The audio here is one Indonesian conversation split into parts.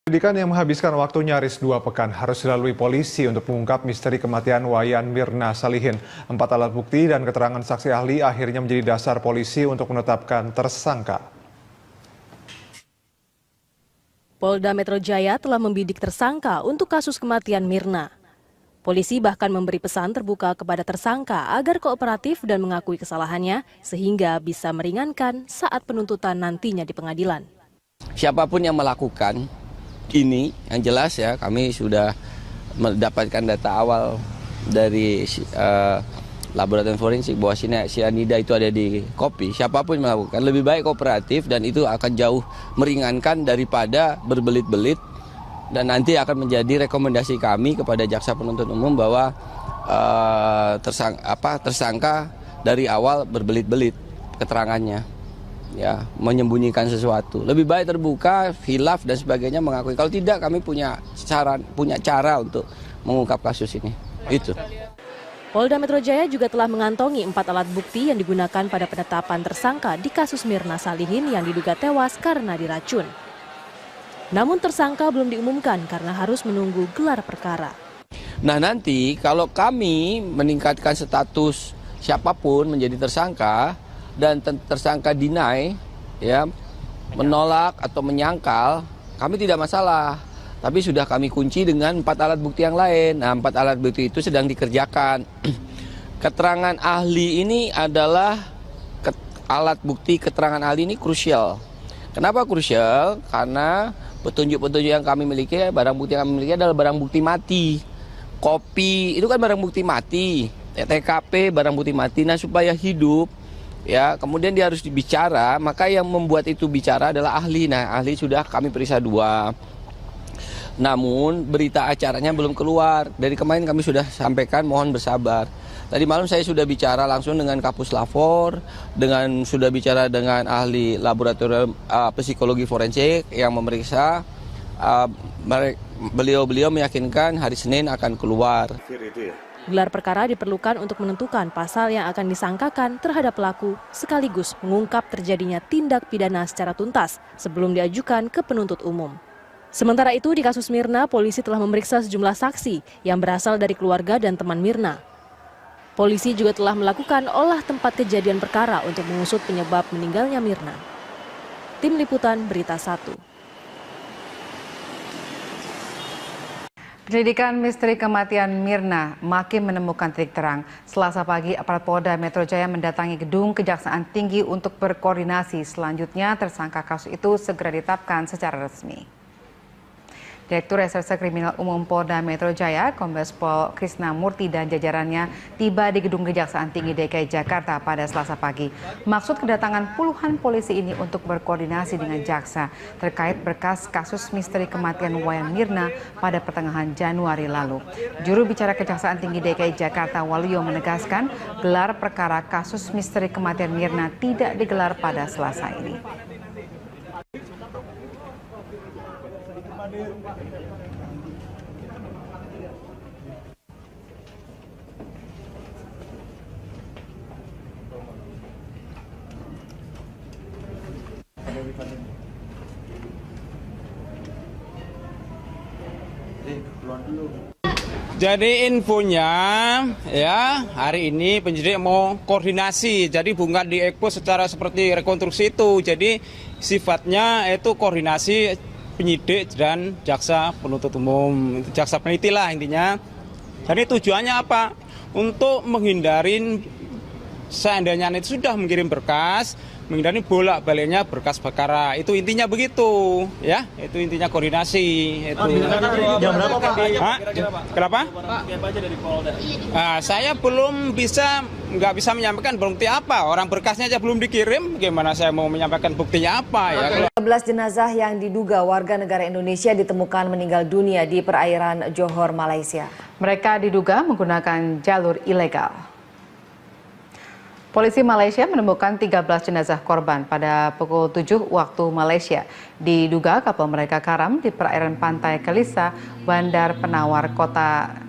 Penyidikan yang menghabiskan waktu nyaris 2 pekan harus dilalui polisi untuk mengungkap misteri kematian Wayan Mirna Salihin. 4 alat bukti dan keterangan saksi ahli akhirnya menjadi dasar polisi untuk menetapkan tersangka. Polda Metro Jaya telah membidik tersangka untuk kasus kematian Mirna. Polisi bahkan memberi pesan terbuka kepada tersangka agar kooperatif dan mengakui kesalahannya sehingga bisa meringankan saat penuntutan nantinya di pengadilan. Siapapun yang melakukan ini, yang jelas ya, kami sudah mendapatkan data awal dari laboratorium forensik bahwa sianida itu ada di kopi. Siapapun yang melakukan, lebih baik kooperatif dan itu akan jauh meringankan daripada berbelit-belit. Dan nanti akan menjadi rekomendasi kami kepada jaksa penuntut umum bahwa tersangka dari awal berbelit-belit keterangannya. Ya, menyembunyikan sesuatu. Lebih baik terbuka, hilaf dan sebagainya mengakui. Kalau tidak, kami punya cara untuk mengungkap kasus ini. Itu. Polda Metro Jaya juga telah mengantongi 4 alat bukti yang digunakan pada penetapan tersangka di kasus Mirna Salihin yang diduga tewas karena diracun. Namun tersangka belum diumumkan karena harus menunggu gelar perkara. Nah, nanti kalau kami meningkatkan status siapapun menjadi tersangka, dan tersangka deny, ya, menolak atau menyangkal, kami tidak masalah. Tapi sudah kami kunci dengan 4 alat bukti yang lain. Nah, 4 alat bukti itu sedang dikerjakan. Keterangan ahli ini adalah alat bukti keterangan ahli ini krusial. Kenapa krusial? Karena petunjuk-petunjuk yang kami miliki, barang bukti yang kami miliki adalah barang bukti mati. Kopi itu kan barang bukti mati. TKP barang bukti mati. Nah, supaya hidup, ya, kemudian dia harus bicara, maka yang membuat itu bicara adalah ahli. Nah, ahli sudah kami periksa 2. Namun berita acaranya belum keluar. Dari kemarin kami sudah sampaikan, mohon bersabar. Tadi malam saya sudah bicara langsung dengan Kapus Lafor, sudah bicara dengan ahli laboratorium psikologi forensik yang memeriksa. Beliau meyakinkan hari Senin akan keluar. Gelar perkara diperlukan untuk menentukan pasal yang akan disangkakan terhadap pelaku sekaligus mengungkap terjadinya tindak pidana secara tuntas sebelum diajukan ke penuntut umum. Sementara itu di kasus Mirna, polisi telah memeriksa sejumlah saksi yang berasal dari keluarga dan teman Mirna. Polisi juga telah melakukan olah tempat kejadian perkara untuk mengusut penyebab meninggalnya Mirna. Tim Liputan Berita 1. Penyelidikan misteri kematian Mirna makin menemukan titik terang. Selasa pagi, aparat Polda Metro Jaya mendatangi gedung Kejaksaan Tinggi untuk berkoordinasi. Selanjutnya, tersangka kasus itu segera ditetapkan secara resmi. Direktur Reserse Kriminal Umum Polda Metro Jaya, Kombes Pol Krisna Murti dan jajarannya tiba di Gedung Kejaksaan Tinggi DKI Jakarta pada Selasa pagi. Maksud kedatangan puluhan polisi ini untuk berkoordinasi dengan jaksa terkait berkas kasus misteri kematian Wayan Mirna pada pertengahan Januari lalu. Juru bicara Kejaksaan Tinggi DKI Jakarta Waluyo menegaskan gelar perkara kasus misteri kematian Mirna tidak digelar pada Selasa ini. Jadi infonya ya hari ini penyidik mau koordinasi, jadi bukan diekspos secara seperti rekonstruksi itu. Jadi sifatnya itu koordinasi penyidik dan jaksa penuntut umum, jaksa peneliti lah intinya. Jadi tujuannya apa? Untuk menghindarin seandainya itu sudah mengirim berkas, menghindari bolak-baliknya berkas perkara. Itu intinya begitu, ya. Itu intinya koordinasi. Itu. Jam berapa Pak? Kenapa? Pak, siapa aja dari Polda? Saya belum nggak bisa menyampaikan bukti apa. Orang berkasnya aja belum dikirim, gimana saya mau menyampaikan buktinya apa ya? 12 jenazah yang diduga warga negara Indonesia ditemukan meninggal dunia di perairan Johor, Malaysia. Mereka diduga menggunakan jalur ilegal. Polisi Malaysia menemukan 13 jenazah korban pada pukul 7 waktu Malaysia. Diduga kapal mereka karam di perairan pantai Kelisa, Bandar Penawar, Kota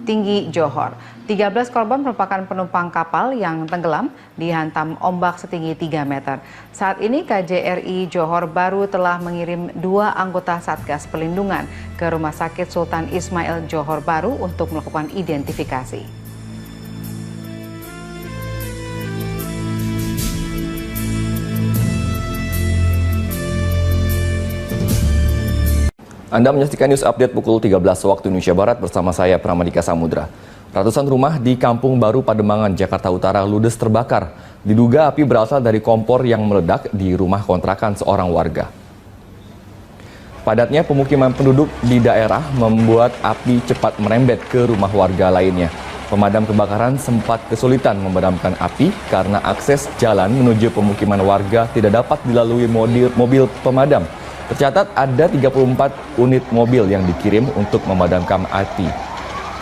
Tinggi Johor. 13 korban merupakan penumpang kapal yang tenggelam dihantam ombak setinggi 3 meter. Saat ini KJRI Johor Bahru telah mengirim 2 anggota Satgas Perlindungan ke Rumah Sakit Sultan Ismail Johor Bahru untuk melakukan identifikasi. Anda menyaksikan news update pukul 13 waktu Indonesia Barat bersama saya Pramadika Samudra. Ratusan rumah di Kampung Baru Pademangan, Jakarta Utara ludes terbakar. Diduga api berasal dari kompor yang meledak di rumah kontrakan seorang warga. Padatnya pemukiman penduduk di daerah membuat api cepat merembet ke rumah warga lainnya. Pemadam kebakaran sempat kesulitan memadamkan api karena akses jalan menuju pemukiman warga tidak dapat dilalui mobil pemadam. Tercatat ada 34 unit mobil yang dikirim untuk memadamkan api.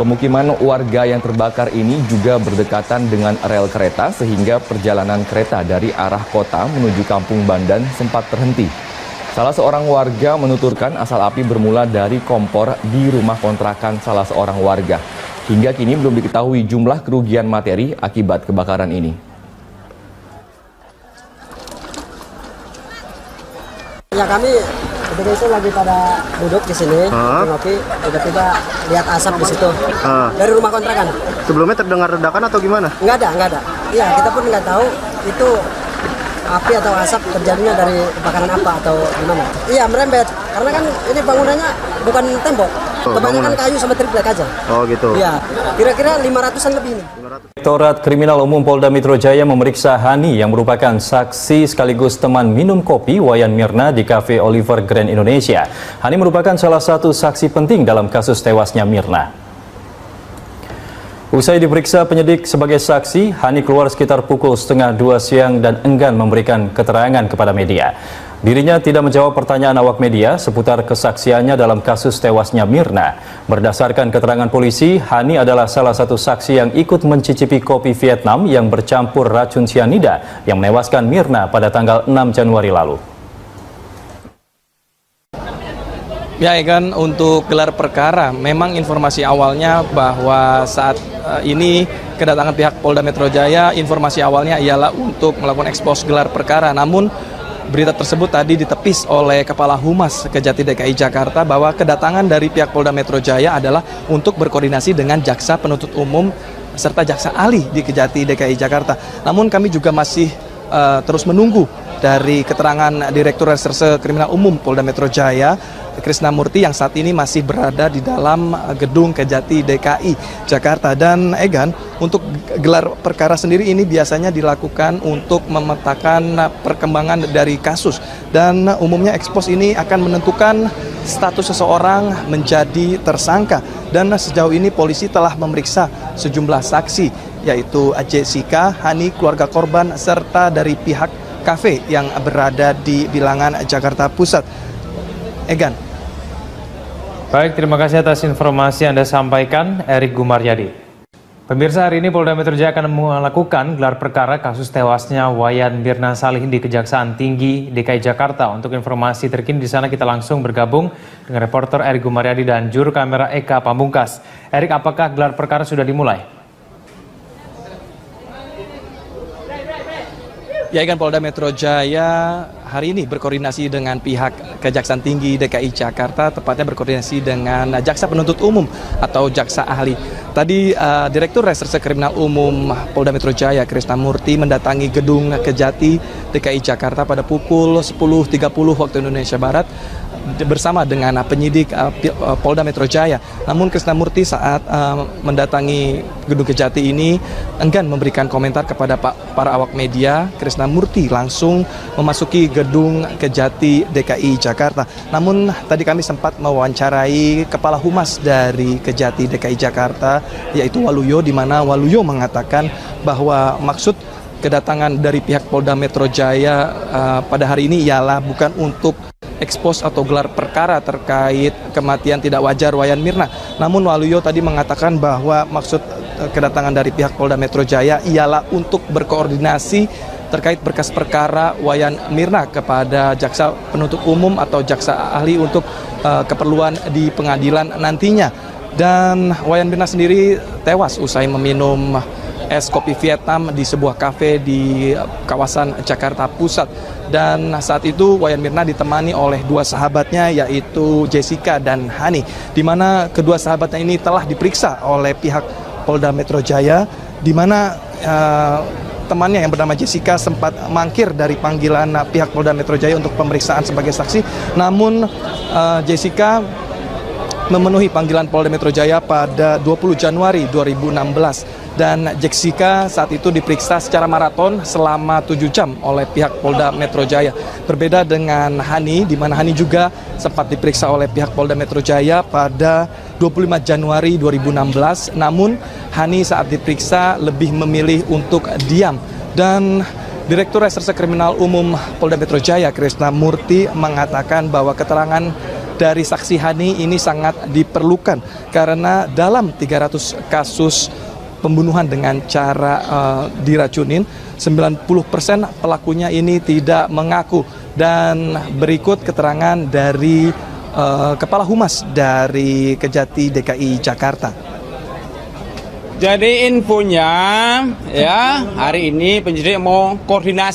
Pemukiman warga yang terbakar ini juga berdekatan dengan rel kereta sehingga perjalanan kereta dari arah kota menuju Kampung Bandan sempat terhenti. Salah seorang warga menuturkan asal api bermula dari kompor di rumah kontrakan salah seorang warga. Hingga kini belum diketahui jumlah kerugian materi akibat kebakaran ini. Ya kami ketika itu lagi pada duduk di sini, ngopi, tiba-tiba lihat asap di situ dari rumah kontrakan. Sebelumnya terdengar ledakan atau gimana? Nggak ada. Iya, kita pun nggak tahu itu api atau asap terjadinya dari kebakaran apa atau gimana. Iya, merembet. Karena kan ini bangunannya bukan tembok, kebanyakan kayu sama triplek aja. Oh gitu. Iya, kira-kira 500-an lebih nih. Direktorat Kriminal Umum Polda Metro Jaya memeriksa Hani yang merupakan saksi sekaligus teman minum kopi Wayan Mirna di Cafe Oliver Grand Indonesia. Hani merupakan salah satu saksi penting dalam kasus tewasnya Mirna. Usai diperiksa penyidik sebagai saksi, Hani keluar sekitar pukul 1:30 siang dan enggan memberikan keterangan kepada media. Dirinya tidak menjawab pertanyaan awak media seputar kesaksiannya dalam kasus tewasnya Mirna. Berdasarkan keterangan polisi, Hani adalah salah satu saksi yang ikut mencicipi kopi Vietnam yang bercampur racun sianida yang menewaskan Mirna pada tanggal 6 Januari lalu. Ya kan, untuk gelar perkara, memang informasi awalnya bahwa saat ini kedatangan pihak Polda Metro Jaya, informasi awalnya ialah untuk melakukan ekspos gelar perkara. Namun berita tersebut tadi ditepis oleh Kepala Humas Kejati DKI Jakarta bahwa kedatangan dari pihak Polda Metro Jaya adalah untuk berkoordinasi dengan Jaksa Penuntut Umum serta Jaksa Ahli di Kejati DKI Jakarta. Namun kami juga masih terus menunggu dari keterangan Direktur Reserse Kriminal Umum Polda Metro Jaya, Krisna Murti, yang saat ini masih berada di dalam gedung Kejati DKI Jakarta. Dan Egan, untuk gelar perkara sendiri ini biasanya dilakukan untuk memetakan perkembangan dari kasus. Dan umumnya ekspos ini akan menentukan status seseorang menjadi tersangka. Dan sejauh ini polisi telah memeriksa sejumlah saksi, yaitu Jessica, Hani, keluarga korban, serta dari pihak kafe yang berada di Bilangan, Jakarta Pusat. Egan. Baik, terima kasih atas informasi yang Anda sampaikan, Erik Gumaryadi. Pemirsa, hari ini Polda Metro Jaya akan melakukan gelar perkara kasus tewasnya Wayan Mirna Salihin di Kejaksaan Tinggi DKI Jakarta. Untuk informasi terkini di sana kita langsung bergabung dengan reporter Erik Gumaryadi dan juru kamera Eka Pamungkas. Erik, apakah gelar perkara sudah dimulai? Ya, kan Polda Metro Jaya hari ini berkoordinasi dengan pihak Kejaksaan Tinggi DKI Jakarta, tepatnya berkoordinasi dengan Jaksa Penuntut Umum atau Jaksa Ahli. Tadi Direktur Reserse Kriminal Umum Polda Metro Jaya, Krisna Murti, mendatangi gedung Kejati DKI Jakarta pada pukul 10.30 waktu Indonesia Barat bersama dengan penyidik Polda Metro Jaya. Namun Krisna Murti saat mendatangi gedung Kejati ini enggan memberikan komentar kepada para awak media. Krisna Murti langsung memasuki gedung Kejati DKI Jakarta. Namun tadi kami sempat mewawancarai Kepala Humas dari Kejati DKI Jakarta, yaitu Waluyo, di mana Waluyo mengatakan bahwa maksud kedatangan dari pihak Polda Metro Jaya pada hari ini ialah bukan untuk ekspos atau gelar perkara terkait kematian tidak wajar Wayan Mirna. Namun Waluyo tadi mengatakan bahwa maksud kedatangan dari pihak Polda Metro Jaya ialah untuk berkoordinasi terkait berkas perkara Wayan Mirna kepada Jaksa Penuntut Umum atau Jaksa Ahli untuk keperluan di pengadilan nantinya. Dan Wayan Mirna sendiri tewas usai meminum es kopi Vietnam di sebuah kafe di kawasan Jakarta Pusat. Dan saat itu Wayan Mirna ditemani oleh dua sahabatnya, yaitu Jessica dan Hani, di mana kedua sahabatnya ini telah diperiksa oleh pihak Polda Metro Jaya, di mana temannya yang bernama Jessica sempat mangkir dari panggilan pihak Polda Metro Jaya untuk pemeriksaan sebagai saksi. Namun Jessica memenuhi panggilan Polda Metro Jaya pada 20 Januari 2016 dan Jessica saat itu diperiksa secara maraton selama 7 jam oleh pihak Polda Metro Jaya. Berbeda dengan Hani, di mana Hani juga sempat diperiksa oleh pihak Polda Metro Jaya pada 25 Januari 2016, namun Hani saat diperiksa lebih memilih untuk diam. Dan Direktur Reserse Kriminal Umum Polda Metro Jaya, Krisna Murty, mengatakan bahwa keterangan dari saksi Hani ini sangat diperlukan karena dalam 300 kasus pembunuhan dengan cara diracunin, 90% pelakunya ini tidak mengaku. Dan berikut keterangan dari Kepala Humas dari Kejati DKI Jakarta. Jadi infonya ya, hari ini penyidik mau koordinasi